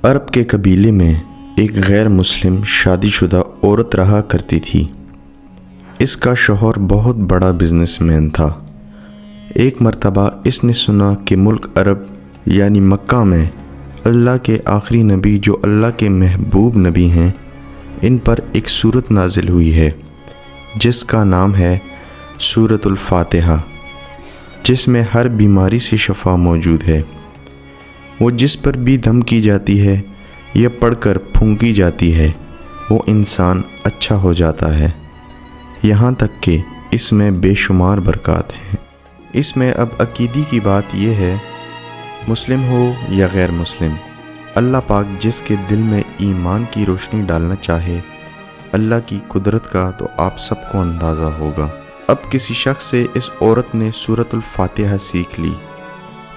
عرب کے قبیلے میں ایک غیر مسلم شادی شدہ عورت رہا کرتی تھی۔ اس کا شوہر بہت بڑا بزنس مین تھا۔ ایک مرتبہ اس نے سنا کہ ملک عرب یعنی مکہ میں اللہ کے آخری نبی جو اللہ کے محبوب نبی ہیں، ان پر ایک سورت نازل ہوئی ہے جس کا نام ہے سورۃ الفاتحہ، جس میں ہر بیماری سے شفا موجود ہے۔ وہ جس پر بھی دم کی جاتی ہے یا پڑھ کر پھونکی جاتی ہے وہ انسان اچھا ہو جاتا ہے، یہاں تک کہ اس میں بے شمار برکات ہیں۔ اس میں اب عقیدے کی بات یہ ہے، مسلم ہو یا غیر مسلم، اللہ پاک جس کے دل میں ایمان کی روشنی ڈالنا چاہے، اللہ کی قدرت کا تو آپ سب کو اندازہ ہوگا۔ اب کسی شخص سے اس عورت نے سورۃ الفاتحہ سیکھ لی۔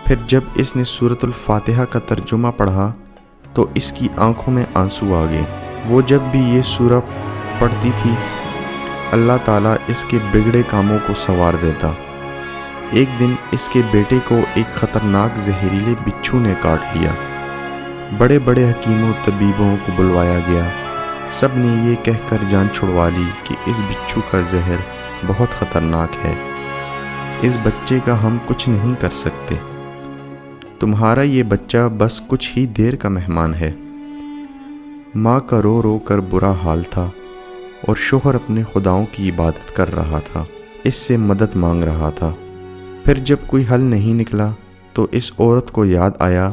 پھر جب اس نے سورۃ الفاتحہ کا ترجمہ پڑھا تو اس کی آنکھوں میں آنسو آ گئے۔ وہ جب بھی یہ سورہ پڑھتی تھی اللہ تعالیٰ اس کے بگڑے کاموں کو سنوار دیتا۔ ایک دن اس کے بیٹے کو ایک خطرناک زہریلے بچھو نے کاٹ لیا۔ بڑے بڑے حکیموں طبیبوں کو بلوایا گیا، سب نے یہ کہہ کر جان چھڑوا لی کہ اس بچھو کا زہر بہت خطرناک ہے، اس بچے کا ہم کچھ نہیں کر سکتے، تمہارا یہ بچہ بس کچھ ہی دیر کا مہمان ہے۔ ماں کا رو رو کر برا حال تھا اور شوہر اپنے خداؤں کی عبادت کر رہا تھا، اس سے مدد مانگ رہا تھا۔ پھر جب کوئی حل نہیں نکلا تو اس عورت کو یاد آیا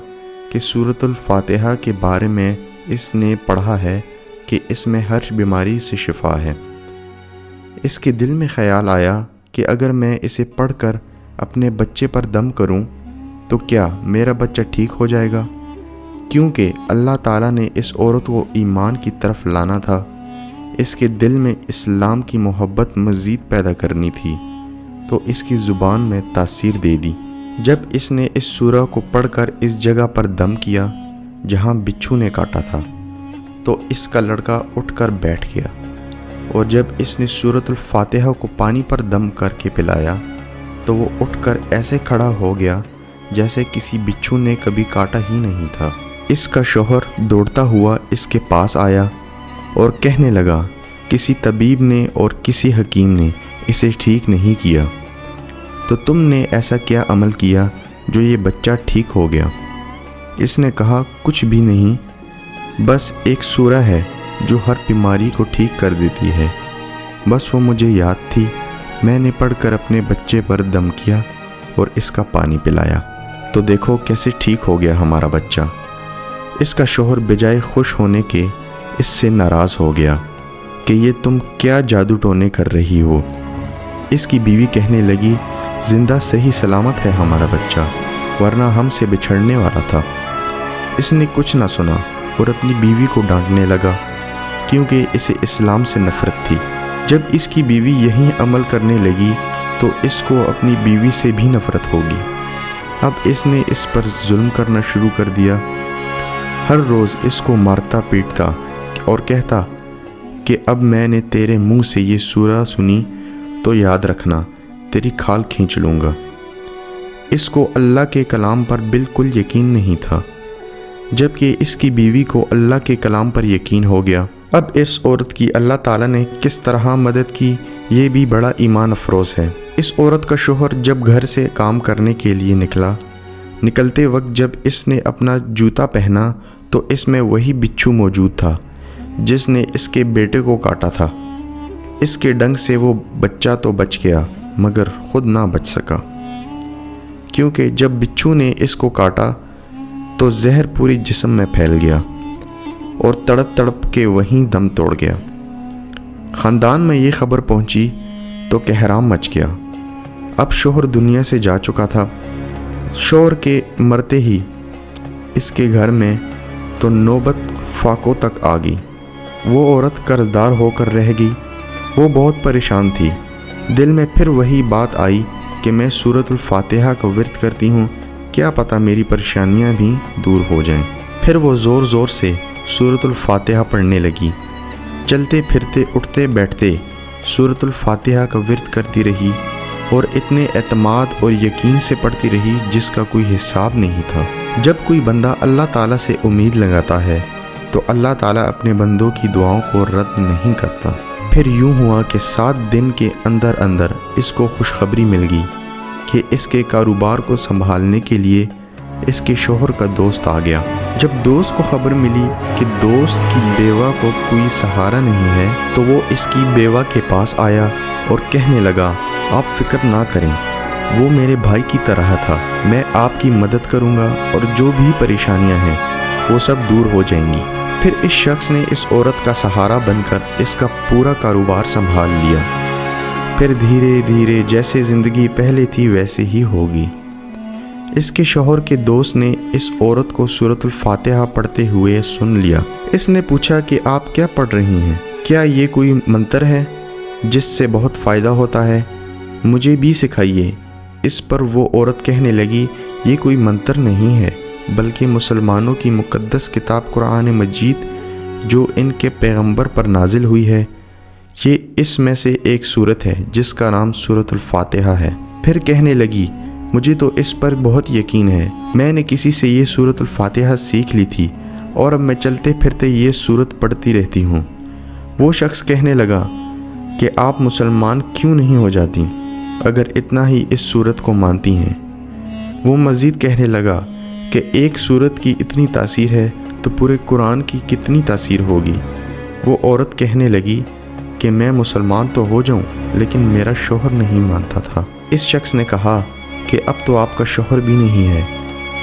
کہ سورۃ الفاتحہ کے بارے میں اس نے پڑھا ہے کہ اس میں ہر بیماری سے شفا ہے۔ اس کے دل میں خیال آیا کہ اگر میں اسے پڑھ کر اپنے بچے پر دم کروں تو کیا میرا بچہ ٹھیک ہو جائے گا؟ کیونکہ اللہ تعالیٰ نے اس عورت کو ایمان کی طرف لانا تھا، اس کے دل میں اسلام کی محبت مزید پیدا کرنی تھی، تو اس کی زبان میں تاثیر دے دی۔ جب اس نے اس سورہ کو پڑھ کر اس جگہ پر دم کیا جہاں بچھو نے کاٹا تھا تو اس کا لڑکا اٹھ کر بیٹھ گیا، اور جب اس نے سورۃ الفاتحہ کو پانی پر دم کر کے پلایا تو وہ اٹھ کر ایسے کھڑا ہو گیا جیسے کسی بچھو نے کبھی کاٹا ہی نہیں تھا۔ اس کا شوہر دوڑتا ہوا اس کے پاس آیا اور کہنے لگا، کسی طبیب نے اور کسی حکیم نے اسے ٹھیک نہیں کیا، تو تم نے ایسا کیا عمل کیا جو یہ بچہ ٹھیک ہو گیا؟ اس نے کہا، کچھ بھی نہیں، بس ایک سورہ ہے جو ہر بیماری کو ٹھیک کر دیتی ہے، بس وہ مجھے یاد تھی، میں نے پڑھ کر اپنے بچے پر دم کیا اور اس کا پانی پلایا، تو دیکھو کیسے ٹھیک ہو گیا ہمارا بچہ۔ اس کا شوہر بجائے خوش ہونے کے اس سے ناراض ہو گیا کہ یہ تم کیا جادو ٹونے کر رہی ہو۔ اس کی بیوی کہنے لگی، زندہ صحیح سلامت ہے ہمارا بچہ، ورنہ ہم سے بچھڑنے والا تھا۔ اس نے کچھ نہ سنا اور اپنی بیوی کو ڈانٹنے لگا کیونکہ اسے اسلام سے نفرت تھی۔ جب اس کی بیوی یہی عمل کرنے لگی تو اس کو اپنی بیوی سے بھی نفرت ہوگی۔ اب اس نے اس پر ظلم کرنا شروع کر دیا، ہر روز اس کو مارتا پیٹتا اور کہتا کہ اب میں نے تیرے منہ سے یہ سورہ سنی تو یاد رکھنا، تیری کھال کھینچ لوں گا۔ اس کو اللہ کے کلام پر بالکل یقین نہیں تھا، جبکہ اس کی بیوی کو اللہ کے کلام پر یقین ہو گیا۔ اب اس عورت کی اللہ تعالیٰ نے کس طرح مدد کی، یہ بھی بڑا ایمان افروز ہے۔ اس عورت کا شوہر جب گھر سے کام کرنے کے لیے نکلتے وقت جب اس نے اپنا جوتا پہنا تو اس میں وہی بچھو موجود تھا جس نے اس کے بیٹے کو کاٹا تھا۔ اس کے ڈنگ سے وہ بچہ تو بچ گیا مگر خود نہ بچ سکا، کیونکہ جب بچھو نے اس کو کاٹا تو زہر پوری جسم میں پھیل گیا اور تڑپ تڑپ کے وہیں دم توڑ گیا۔ خاندان میں یہ خبر پہنچی تو کہرام مچ گیا۔ اب شوہر دنیا سے جا چکا تھا۔ شوہر کے مرتے ہی اس کے گھر میں تو نوبت فاقوں تک آ گئی۔ وہ عورت قرض دار ہو کر رہ گئی۔ وہ بہت پریشان تھی۔ دل میں پھر وہی بات آئی کہ میں سورۃ الفاتحہ کا ورد کرتی ہوں، کیا پتہ میری پریشانیاں بھی دور ہو جائیں۔ پھر وہ زور زور سے سورۃ الفاتحہ پڑھنے لگی، چلتے پھرتے اٹھتے بیٹھتے سورۃ الفاتحہ کا ورد کرتی رہی اور اتنے اعتماد اور یقین سے پڑھتی رہی جس کا کوئی حساب نہیں تھا۔ جب کوئی بندہ اللہ تعالیٰ سے امید لگاتا ہے تو اللہ تعالیٰ اپنے بندوں کی دعاؤں کو رد نہیں کرتا۔ پھر یوں ہوا کہ 7 دن کے اندر اندر اس کو خوشخبری مل گئی کہ اس کے کاروبار کو سنبھالنے کے لیے اس کے شوہر کا دوست آ گیا۔ جب دوست کو خبر ملی کہ دوست کی بیوہ کو کوئی سہارا نہیں ہے تو وہ اس کی بیوہ کے پاس آیا اور کہنے لگا، آپ فکر نہ کریں، وہ میرے بھائی کی طرح تھا، میں آپ کی مدد کروں گا اور جو بھی پریشانیاں ہیں وہ سب دور ہو جائیں گی۔ پھر اس شخص نے اس عورت کا سہارا بن کر اس کا پورا کاروبار سنبھال لیا۔ پھر دھیرے دھیرے جیسے زندگی پہلے تھی ویسے ہی ہوگی۔ اس کے شوہر کے دوست نے اس عورت کو سورۃ الفاتحہ پڑھتے ہوئے سن لیا۔ اس نے پوچھا کہ آپ کیا پڑھ رہی ہیں؟ کیا یہ کوئی منتر ہے جس سے بہت فائدہ ہوتا ہے؟ مجھے بھی سکھائیے۔ اس پر وہ عورت کہنے لگی، یہ کوئی منتر نہیں ہے بلکہ مسلمانوں کی مقدس کتاب قرآن مجید جو ان کے پیغمبر پر نازل ہوئی ہے، یہ اس میں سے ایک سورت ہے جس کا نام سورۃ الفاتحہ ہے۔ پھر کہنے لگی، مجھے تو اس پر بہت یقین ہے، میں نے کسی سے یہ سورۃ الفاتحہ سیکھ لی تھی اور اب میں چلتے پھرتے یہ سورت پڑھتی رہتی ہوں۔ وہ شخص کہنے لگا کہ آپ مسلمان کیوں نہیں ہو جاتی اگر اتنا ہی اس سورت کو مانتی ہیں؟ وہ مزید کہنے لگا کہ ایک سورت کی اتنی تاثیر ہے تو پورے قرآن کی کتنی تاثیر ہوگی۔ وہ عورت کہنے لگی کہ میں مسلمان تو ہو جاؤں لیکن میرا شوہر نہیں مانتا تھا۔ اس شخص نے کہا کہ اب تو آپ کا شوہر بھی نہیں ہے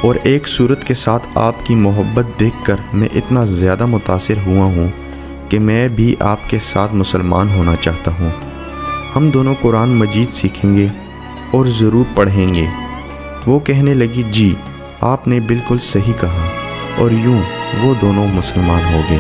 اور ایک سورت کے ساتھ آپ کی محبت دیکھ کر میں اتنا زیادہ متاثر ہوا ہوں کہ میں بھی آپ کے ساتھ مسلمان ہونا چاہتا ہوں۔ ہم دونوں قرآن مجید سیکھیں گے اور ضرور پڑھیں گے۔ وہ کہنے لگی، جی آپ نے بالکل صحیح کہا، اور یوں وہ دونوں مسلمان ہو گئے۔